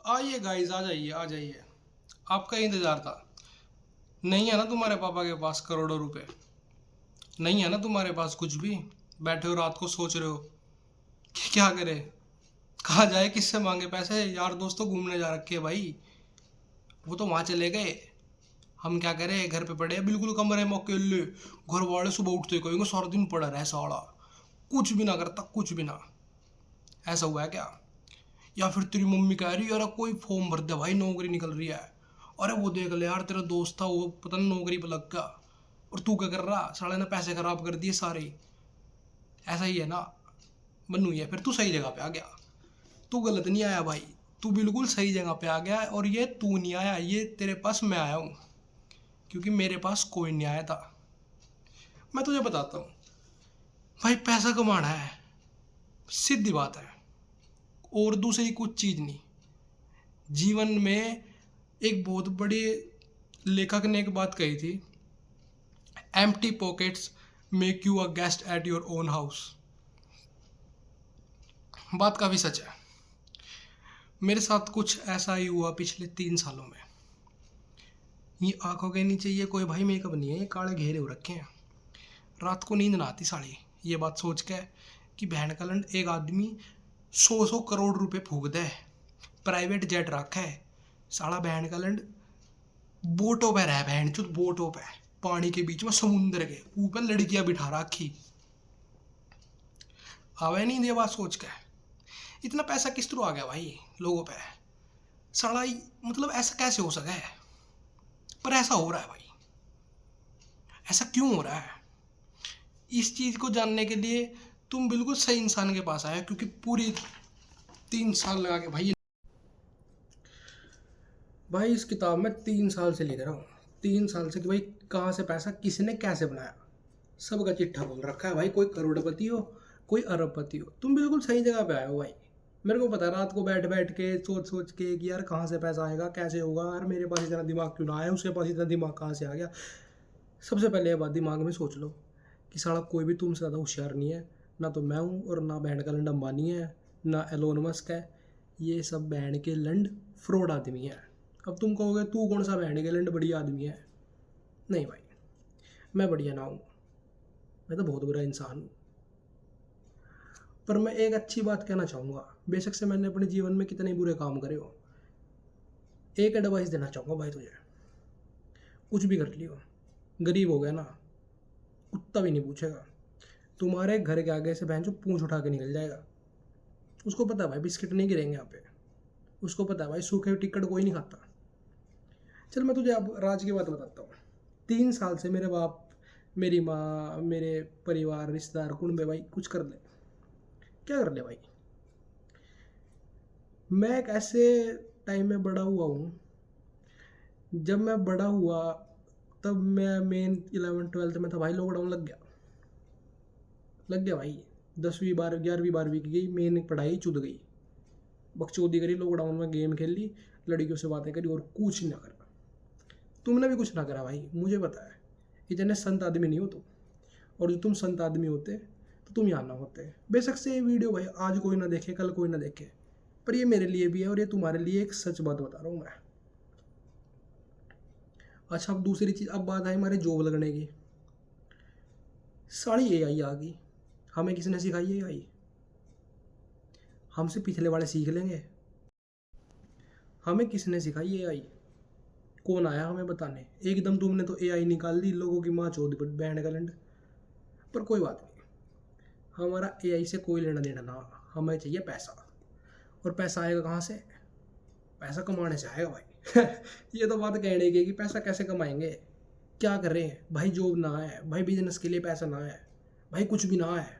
आइए गाइस, आ जाइए आ जाइए। आपका ही इंतजार था। नहीं है ना तुम्हारे पापा के पास करोड़ों रुपए? नहीं है ना तुम्हारे पास कुछ भी? बैठे हो रात को सोच रहे हो कि क्या करे, कहाँ जाए, किससे मांगे पैसे? यार दोस्तों घूमने जा रखे हैं भाई, वो तो वहां चले गए। हम क्या करें, घर पे पड़े हैं बिल्कुल कमरे में अकेले। घर वाले सुबह उठते कहेंगे सारा दिन पड़ा रहे साला, कुछ भी ना करता, कुछ भी ना। ऐसा हुआ है क्या? या फिर तेरी मम्मी कह रही है यार कोई फॉर्म भर दे भाई, नौकरी निकल रही है। अरे वो देख ले यार, तेरा दोस्त था वो पता नहीं नौकरी पे लग गया, और तू क्या कर रहा, साले ने पैसे खराब कर दिए सारे। ऐसा ही है ना मन्नू, ये फिर तू सही जगह पे आ गया। तू गलत नहीं आया भाई, तू बिल्कुल सही जगह पे आ गया। और ये तू नहीं आया, ये तेरे पास मैं आया हूँ, क्योंकि मेरे पास कोई नहीं आया था। मैं तुझे बताता हूँ भाई, पैसा कमाना है, सीधी बात है। और दूसरी कुछ चीज़ नहीं जीवन में। एक बहुत बड़ी लेखक ने एक बात कही थी, empty pockets make you a guest at your own house. बात काफ़ी सच है। मेरे साथ कुछ ऐसा ही हुआ पिछले 3 सालों में। ये आंखों के नीचे ये कोई भाई मेकअप नहीं है, ये काले घेरे हो रखे हैं। रात को नींद ना आती साली, ये बात सोच के कि बहन का लंड एक आदमी 100 करोड़ रुपए फूक दे, प्राइवेट जेट रखा है साला, बहन का लंड बोटों पे रह, बहन चुत बोटों पे, पानी के बीच में समुंदर के ऊपर लड़कियां बिठा रखी। आवे नहीं ये बात सोच के, इतना पैसा किस तरह आ गया भाई लोगों पे साला? मतलब ऐसा कैसे हो सका है? पर ऐसा हो रहा है भाई, ऐसा क्यों हो रहा है? इस चीज़ को जानने के लिए तुम बिल्कुल सही इंसान के पास आए, क्योंकि पूरी 3 साल लगा के भाई इस किताब में 3 साल से लिख रहा हूँ। 3 साल से कि भाई कहाँ से पैसा किसने कैसे बनाया, सबका चिट्ठा बोल रखा है भाई। कोई करोड़पति हो, कोई अरबपति हो, तुम बिल्कुल सही जगह पे आए हो भाई। मेरे को पता है, रात को बैठ बैठ के सोच सोच के कि यार कहाँ से पैसा आएगा, कैसे होगा, यार मेरे पास इतना दिमाग क्यों ना आया, उसके पास इतना दिमाग कहाँ से आ गया। सबसे पहले ये बात दिमाग में सोच लो कि साला कोई भी तुमसे ज़्यादा होशियार नहीं है। ना तो मैं हूँ, और ना बैंड का लंड अंबानी है, ना एलोन मस्क है। ये सब बैंड के लंड फ्रॉड आदमी है। अब तुम कहोगे तू कौन सा बैंड के लंड बढ़िया आदमी है? नहीं भाई, मैं बढ़िया ना हूँ, मैं तो बहुत बुरा इंसान हूँ। पर मैं एक अच्छी बात कहना चाहूँगा, बेशक से मैंने अपने जीवन में कितने बुरे काम करे हो, एक एडवाइस देना चाहूँगा भाई तुझे। कुछ भी कर लियो, गरीब हो गया ना, कुत्ता भी नहीं पूछेगा। तुम्हारे घर के आगे से बहन जो पूंछ उठा के निकल जाएगा। उसको पता है भाई बिस्किट नहीं गिरेंगे यहाँ पे, उसको पता है भाई सूखे टिकट कोई नहीं खाता। चल मैं तुझे अब राज की बात बताता हूँ। 3 साल से मेरे बाप, मेरी माँ, मेरे परिवार, रिश्तेदार, कुंबे भाई कुछ कर ले, क्या कर ले भाई। मैं एक ऐसे टाइम में बड़ा हुआ हूँ, जब मैं बड़ा हुआ तब मैं मेन 11th 12th में था भाई, लॉकडाउन लग गया। लग गया भाई, 10वीं 12 11वीं 12वीं की गई, मेन पढ़ाई चुद गई। बकचोदी करी लॉकडाउन में, गेम खेल ली, लड़कियों से बातें करी, और कुछ ना करा। तुमने भी कुछ ना करा भाई, मुझे पता है। इतने संत आदमी नहीं हो तुम, और जो तुम संत आदमी होते तो तुम यहाँ ना होते। बेशक से ये वीडियो भाई आज कोई ना देखे, कल कोई ना देखे, पर ये मेरे लिए भी है, और ये तुम्हारे लिए एक सच बात बता रहा हूँ मैं। अच्छा, अब दूसरी चीज़, अब बात है हमारे जॉब लगने की। सारी एआई आ गई, हमें किसने सिखाई एआई? हमसे पिछले वाले सीख लेंगे। हमें किसने सिखाई एआई? कौन आया हमें बताने? एकदम तुमने तो एआई निकाल दी, लोगों की माँ चौध बैंड का लंड। पर कोई बात नहीं, हमारा एआई से कोई लेना देना ना, हमें चाहिए पैसा। और पैसा आएगा कहाँ से? पैसा कमाने से आएगा भाई। ये तो बात कहने की है कि पैसा कैसे कमाएंगे, क्या करें भाई? जॉब ना है भाई, बिजनेस के लिए पैसा ना है भाई, कुछ भी ना है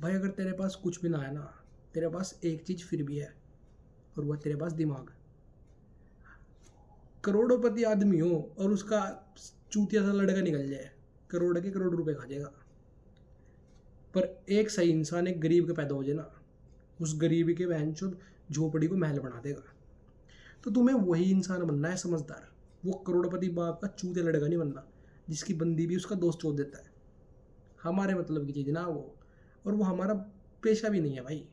भाई। अगर तेरे पास कुछ भी ना है ना, तेरे पास एक चीज़ फिर भी है, और वह तेरे पास दिमाग। करोड़ोंपति आदमी हो और उसका चूतिया सा लड़का निकल जाए, करोड़ के करोड़ रुपए खा जाएगा। पर एक सही इंसान एक गरीब के पैदा हो जाए ना, उस गरीब के बहनचोद झोपड़ी को महल बना देगा। तो तुम्हें वही इंसान बनना है, समझदार। वो करोड़पति बाप का चूतिया लड़का नहीं बनना, जिसकी बंदी भी उसका दोस्त चोद देता है। हमारे मतलब की चीज़ ना वो, और वो हमारा पेशा भी नहीं है भाई।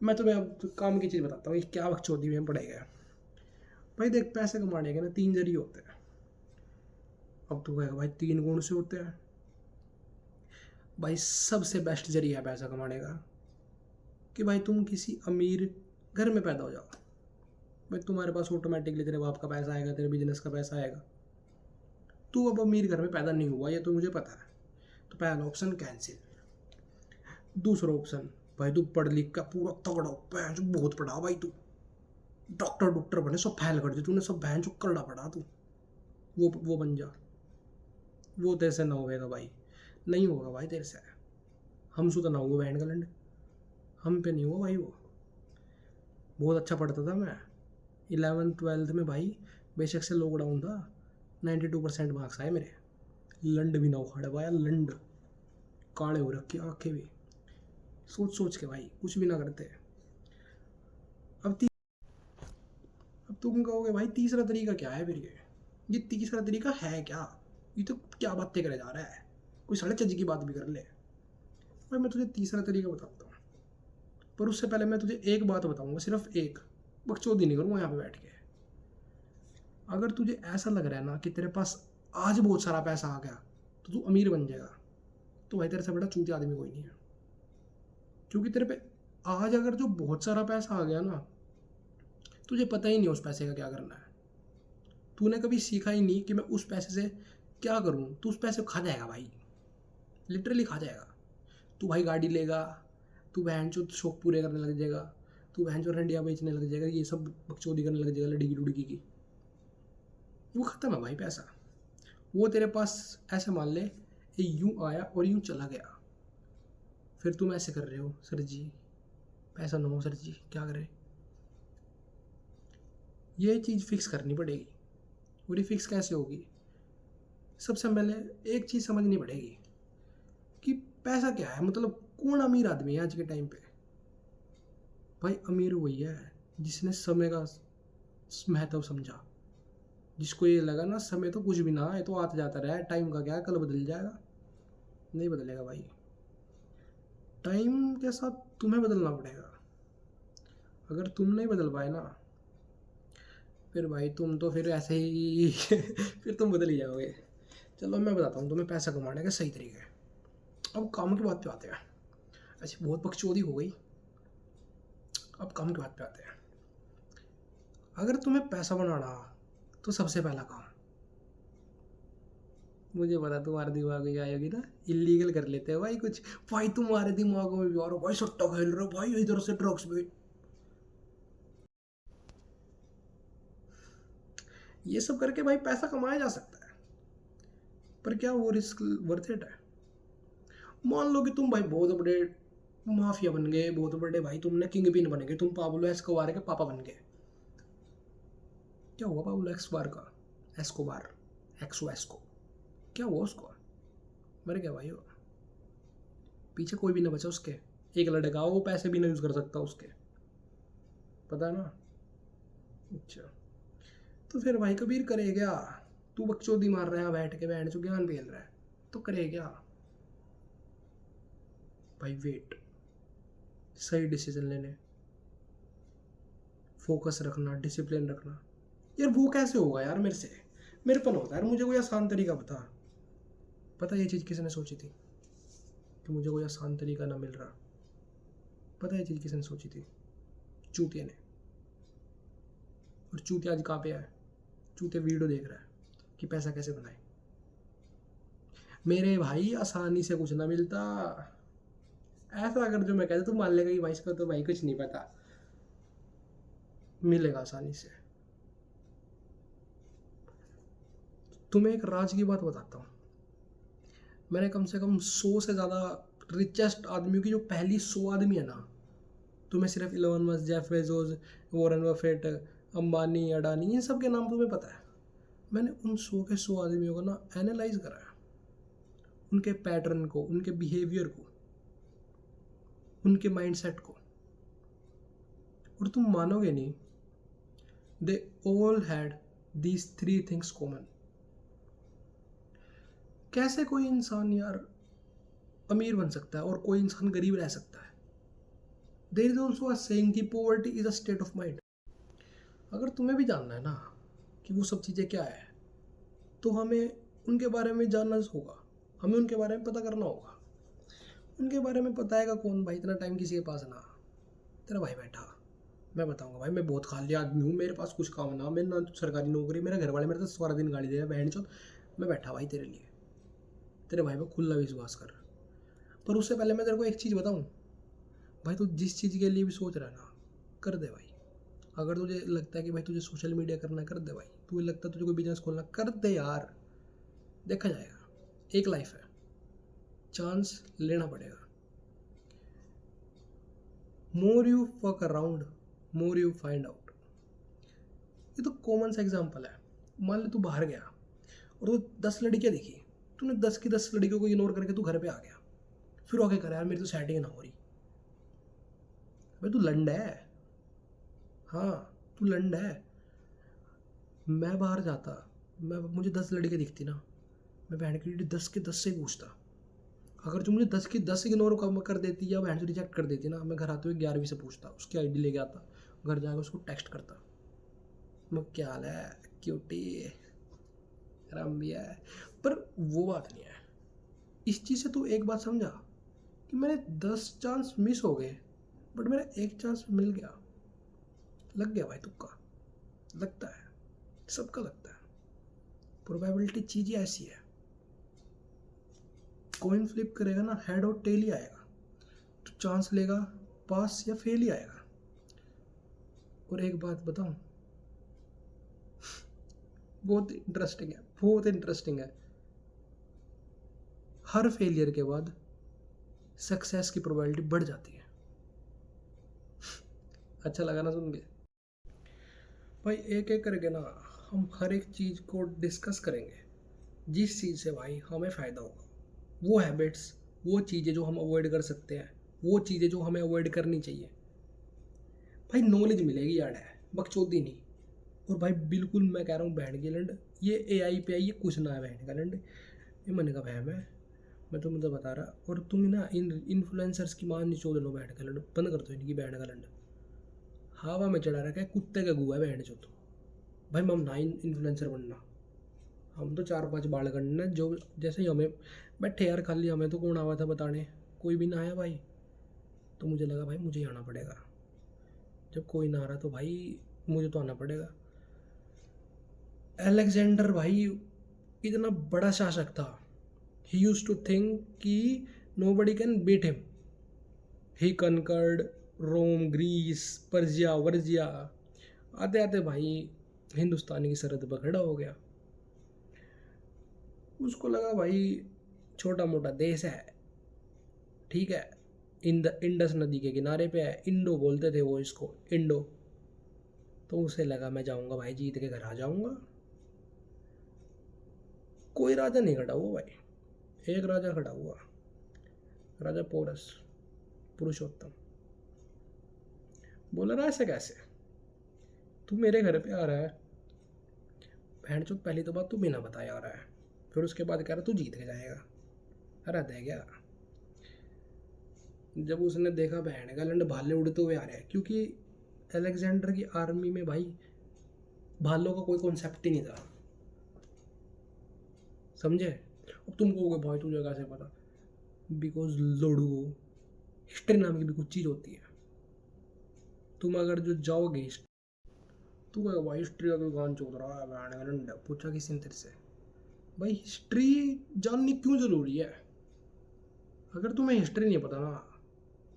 मैं तुम्हें अब काम की चीज़ बताता हूँ, ये क्या बकचोदी में पड़ेगा। भाई देख, पैसे कमाने के ना 3 जरिए होते हैं। अब तू कहेगा भाई 3 गुण से होते हैं। भाई सबसे बेस्ट जरिया है पैसा कमाने का कि भाई तुम किसी अमीर घर में पैदा हो जाओ। भाई तुम्हारे पास ऑटोमेटिकली तेरे बाप का पैसा आएगा, तेरे बिजनेस का पैसा आएगा। तू अब अमीर घर में पैदा नहीं हुआ, ये तो मुझे पता है। तो पहला ऑप्शन कैंसिल। दूसरा ऑप्शन, भाई तू पढ़ लिख का पूरा तगड़ा भैंस जो बहुत पढ़ा भाई, तू डॉक्टर डॉक्टर बने, सब फैल कर दे तूने, सब भैंस जो करना पड़ा तू, वो बन जा। वो तेरे से ना होगा भाई, नहीं होगा भाई तेरे से। हमसे तो ना हुआ बैंड का लंड, हम पे नहीं हुआ भाई। वो बहुत अच्छा पढ़ता था मैं 11th-12th में भाई, बेशक से लॉकडाउन था, 92% मार्क्स आए मेरे। लंड भी ना उखाड़े भाई, लंड काले हो रखी आंखें भी, सोच सोच के भाई कुछ भी ना करते। अब अब तुम कहोगे भाई तीसरा तरीका क्या है फिर, ये तीसरा तरीका है क्या? ये तो क्या बातें करे जा रहा है, कोई साढ़े चज की बात भी कर ले। भाई मैं तुझे तीसरा तरीका बताता हूँ, पर उससे पहले मैं तुझे एक बात बताऊंगा, सिर्फ एक, बकचोदी नहीं करूँगा यहाँ पे बैठ के। अगर तुझे ऐसा लग रहा है ना कि तेरे पास आज बहुत सारा पैसा आ गया तो तू अमीर बन जाएगा, तो भाई तेरे से बड़ा चूतिया आदमी कोई नहीं है। क्योंकि तेरे पे आज अगर जो बहुत सारा पैसा आ गया ना, तुझे पता ही नहीं उस पैसे का क्या करना है। तूने कभी सीखा ही नहीं कि मैं उस पैसे से क्या करूँ, तू उस पैसे को खा जाएगा भाई, लिटरली खा जाएगा। तू भाई गाड़ी लेगा, तू बहन चो शौक पूरे करने लग जाएगा, तू बहन चो रंडिया बेचने लग जाएगा, ये सब बकचोदी करने लग जाएगा लड़की लुड़की की। वो ख़त्म है भाई पैसा। वो तेरे पास ऐसे मान ले ये यूँ आया और यूँ चला गया, फिर तुम ऐसे कर रहे हो सर जी पैसा ना हो, सर जी क्या करें। ये चीज़ फिक्स करनी पड़ेगी। और ये फिक्स कैसे होगी? सबसे पहले एक चीज़ समझनी पड़ेगी कि पैसा क्या है, मतलब कौन अमीर आदमी है आज के टाइम पे। भाई अमीर वही है जिसने समय का महत्व समझा, जिसको ये लगा ना समय तो कुछ भी ना है, तो आता जाता रहा है, टाइम का क्या है, कल बदल जाएगा। नहीं बदलेगा भाई, टाइम के साथ तुम्हें बदलना पड़ेगा। अगर तुम नहीं बदल पाए ना, फिर भाई तुम तो फिर ऐसे ही फिर तुम बदल ही जाओगे। चलो मैं बताता हूँ तुम्हें पैसा कमाने के सही तरीके। अब काम की बात पे आते हैं, ऐसी बहुत बकचोदी हो गई, अब काम की बात पे आते हैं। अगर तुम्हें पैसा बनाना तो सबसे पहला काम, मुझे पता तुम्हारे दिमाग में क्या आएगी ना, इलीगल कर लेते हैं भाई कुछ। भाई तुम्हारे दिमाग में भी आ रहा भाई सट्टा खेल रहे हो भाई, इधर से ड्रग्स में, ये सब करके भाई पैसा कमाया जा सकता है, पर क्या वो रिस्क वर्थ इट है? मान लो कि तुम भाई बहुत बड़े माफिया बन गए, बहुत बड़े भाई, तुमने किंग पिन बन गए, तुम पाब्लो एस्कोबार के पापा बन गए। क्या हुआ पाब्लो एस्कोबार का? एस्कोबार, एक्सो, क्या हुआ उसको? मर गया भाई वो, पीछे कोई भी ना बचा उसके। एक लड़का वो पैसे भी नहीं यूज कर सकता उसके, पता है ना। अच्छा, तो फिर भाई कबीर करे क्या? तू बकचोदी मार रहा है बैठ के, बैंड जो ज्ञान फेल रहा है, तो करे क्या भाई? वेट, सही डिसीजन लेने, फोकस रखना, डिसिप्लिन रखना। यार वो कैसे होगा यार मेरे से, मेरे पर होता है यार। मुझे कोई आसान तरीका बता। पता ये चीज़ किसने सोची थी कि मुझे कोई आसान तरीका ना मिल रहा? पता ये चीज़ किसने सोची थी? चूतिया ने। और चूतिया आज कहाँ पे है? चूतिया वीडियो देख रहा है कि पैसा कैसे बनाए। मेरे भाई आसानी से कुछ ना मिलता। ऐसा अगर जो मैं कहता तू मान लेगा कि भाई इसका तो भाई कुछ नहीं पता, मिलेगा आसानी से। तुम्हें एक राज की बात बताता हूँ, मैंने कम से कम 100 से ज़्यादा रिचेस्ट आदमियों की जो पहली 100 आदमी है ना, तुम्हें सिर्फ Elon Musk, Jeff Bezos, Warren Buffett, Ambani, Adani, इन सब के नाम तुम्हें पता है। मैंने उन 100 के 100 आदमियों को ना एनालाइज करा है, उनके पैटर्न को, उनके बिहेवियर को, उनके माइंडसेट को, और तुम मानोगे नहीं, they all had these 3 things common. कैसे कोई इंसान यार अमीर बन सकता है और कोई इंसान गरीब रह सकता है? There is also a saying कि poverty is a state of mind. अगर तुम्हें भी जानना है ना कि वो सब चीज़ें क्या है, तो हमें उनके बारे में जानना होगा, हमें उनके बारे में पता करना होगा। उनके बारे में पता है कौन भाई, इतना टाइम किसी के पास ना। तेरा भाई बैठा, मैं बताऊंगा भाई मैं बहुत खाली आदमी हूँ, मेरे पास कुछ काम ना, मेरे ना तो सरकारी नौकरी, मेरे घर वाले मेरे तो सारा दिन गाली दे रहे हैं बहन चो। मैं बैठा भाई तेरे लिए, तेरे भाई पे खुला विश्वास कर। पर उससे पहले मैं तेरे को एक चीज़ बताऊँ भाई, तू जिस चीज़ के लिए भी सोच रहा है ना, कर दे भाई। अगर तुझे लगता है कि भाई तुझे सोशल मीडिया करना, कर दे भाई। तुझे लगता है तुझे कोई बिजनेस खोलना, कर दे यार, देखा जाएगा। एक लाइफ है, चांस लेना पड़ेगा। More you fuck around, more you find out. ये तो कॉमन सा एग्जाम्पल है। मान ले तू बाहर गया और तू 10 लड़कियां दिखी, तूने 10 की 10 लड़कियों को इग्नोर करके तू घर पे आ गया, फिर आगे कर यार मेरी तो सेटिंग ना हो रही। भाई तू लंड है, हाँ तू लंड है। मैं बाहर जाता, मैं मुझे 10 लड़कियां दिखती ना, मैं बहन की 10 के 10 से पूछता। अगर तुम मुझे 10 की 10 इग्नोर कर देती या बहन से रिजेक्ट कर देती ना, मैं घर आते हुए 11वीं से पूछता, उसकी आईडी लेके आता, घर जाकर उसको टेक्स्ट करता, मैं क्या हाल है क्यूटी, आराम भी है। पर वो बात नहीं है। इस चीज़ से तू एक बात समझा कि मेरे 10 चांस मिस हो गए, बट मेरा एक चांस मिल गया, लग गया भाई तुक्का। लगता है, सबका लगता है। प्रोबेबिलिटी चीज़ ही ऐसी है, कॉइन फ्लिप करेगा ना, हेड और टेल ही आएगा। तो चांस लेगा, पास या फेल ही आएगा। और एक बात बताऊं, बहुत इंटरेस्टिंग है, बहुत इंटरेस्टिंग है। हर फेलियर के बाद सक्सेस की प्रोबेबिलिटी बढ़ जाती है। अच्छा लगा ना सुन के भाई? एक एक करके ना हम हर एक चीज़ को डिस्कस करेंगे, जिस चीज़ से भाई हमें फ़ायदा होगा। वो हैबिट्स, वो चीज़ें जो हम अवॉइड कर सकते हैं, वो चीज़ें जो हमें अवॉइड करनी चाहिए। भाई नॉलेज मिलेगी यार, है बकचोदी नहीं। और भाई बिल्कुल मैं कह रहा हूँ बहन की लंड, ये एआई पे आई, ये कुछ ना है बहन का लंड, ये मन का वहम है। मैं तुम्हें तो बता रहा। और तुम ना इन इन्फ्लुएंसर्स की मान निचोड़ लो, बहन का लंड बंद कर दो, इनकी बहन का लंड। हवा में चढ़ा रखा है, कुत्ते का गुआ है बहन चो। तो भाई हम ना इन्फ्लुएंसर बनना, हम तो 4-5 बाल करना जो जैसे ही हमें बैठे यार खाली, हमें तो कौन आवा था बताने, कोई भी ना आया भाई। तो मुझे लगा भाई मुझे आना पड़ेगा, जब कोई ना आ रहा तो भाई मुझे तो आना पड़ेगा। अलेक्जेंडर भाई इतना बड़ा शासक था, ही यूज्ड टू थिंक कि nobody can beat him. He conquered Rome, Greece, Persia, वर्जिया। आते आते भाई हिंदुस्तानी की सरहद पर खड़ा हो गया। उसको लगा भाई छोटा मोटा देश है, ठीक है, इंडस नदी के किनारे पे है, इंडो बोलते थे वो इसको, इंडो। तो उसे लगा मैं जाऊंगा भाई, जीत के घर आ जाऊंगा। कोई राजा नहीं खड़ा हुआ भाई, एक राजा खड़ा हुआ, राजा पोरस, पुरुषोत्तम। बोला रहा ऐसे कैसे, तू मेरे घर पे आ रहा है, बहन चो पहली तो बात तू बिना बताए आ रहा है, फिर उसके बाद कह रहा तू जीत के जाएगा, अरे दे गया। जब उसने देखा बहन का लंड भाले उड़ते हुए आ रहे हैं, क्योंकि अलेक्जेंडर की आर्मी में भाई भालों का कोई कॉन्सेप्ट ही नहीं था, समझे? अब तुम कहोगे भाई तुझे कैसे पता? बिकॉज लोडू, हिस्ट्री नाम की भी कुछ चीज़ होती है। तुम अगर जो जाओगे, तू कहेगा भाई हिस्ट्री का कोई गान चोद रहा है बहन का लंड, पूछा किसी ने तेरे से? भाई हिस्ट्री जाननी क्यों ज़रूरी है? अगर तुम्हें हिस्ट्री नहीं पता ना,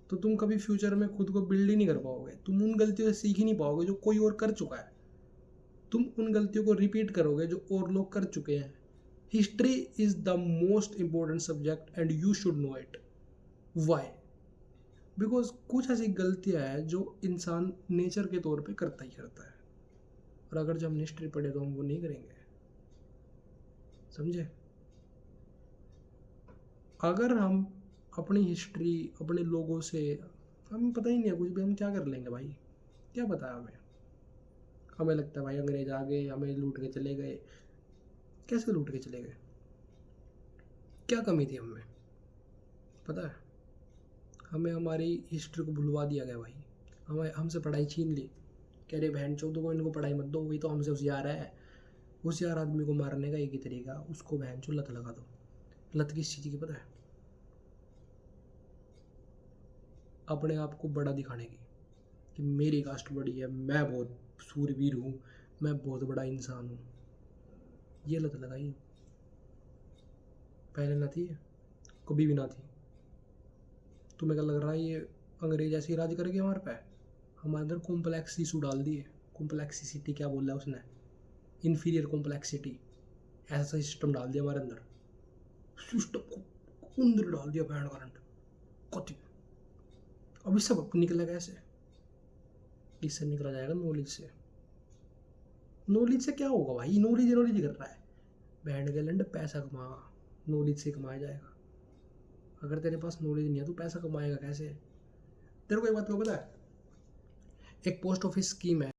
तो तुम कभी फ्यूचर में खुद को बिल्ड ही नहीं कर पाओगे, तुम उन गलतियों से सीख ही नहीं पाओगे जो कोई और कर चुका है, तुम उन गलतियों को रिपीट करोगे जो और लोग कर चुके हैं। History is the most important subject and you should know it. Why? Because कुछ ऐसी गलतियां हैं जो इंसान नेचर के तौर पे करता ही करता है, और अगर जब हम हिस्ट्री पढ़े तो हम वो नहीं करेंगे, समझे? अगर हम अपनी हिस्ट्री, अपने लोगों से, हमें पता ही नहीं है कुछ भी, हम क्या कर लेंगे भाई? क्या पता है हमें? हमें लगता है भाई अंग्रेज आ गए, हमें लूट के चले गए। कैसे लूट के चले गए? क्या कमी थी हमें, पता है? हमें हमारी हिस्ट्री को भुलवा दिया गया भाई। हमें हमसे पढ़ाई छीन ली। कह रहे बहन चौदह को इनको पढ़ाई मत दो, वही तो हमसे होशियार है। होशियार आदमी को मारने का एक ही तरीका, उसको बहन चो लत लगा दो। लत किस चीज़ की पता है? अपने आप को बड़ा दिखाने की, कि मेरी कास्ट बड़ी है, मैं बहुत सूरवीर हूँ, मैं बहुत बड़ा इंसान हूँ। ये लत लगाई, पहले ना थी, कभी भी ना थी। तुम्हें क्या लग रहा है ये अंग्रेज ऐसे ही राज कर गया हमारे पे? हमारे अंदर कॉम्प्लेक्स इशू डाल दिए। कॉम्प्लेक्सिटी क्या बोल रहा है उसने? इन्फीरियर कॉम्प्लेक्सिटी, ऐसा सिस्टम डाल दिया हमारे अंदर। सिस्टम को अंदर डाल दिया बैंड करंट कति। अभी सब निकला कैसे? इससे निकला जाएगा नॉलेज से। नॉलेज से क्या होगा भाई? नॉलेज नॉलेज कर रहा है बैंड गैलेंड। पैसा कमा, नॉलेज से कमाया जाएगा। अगर तेरे पास नॉलेज नहीं है तो पैसा कमाएगा कैसे? तेरे को एक बात को पता है, एक पोस्ट ऑफिस स्कीम है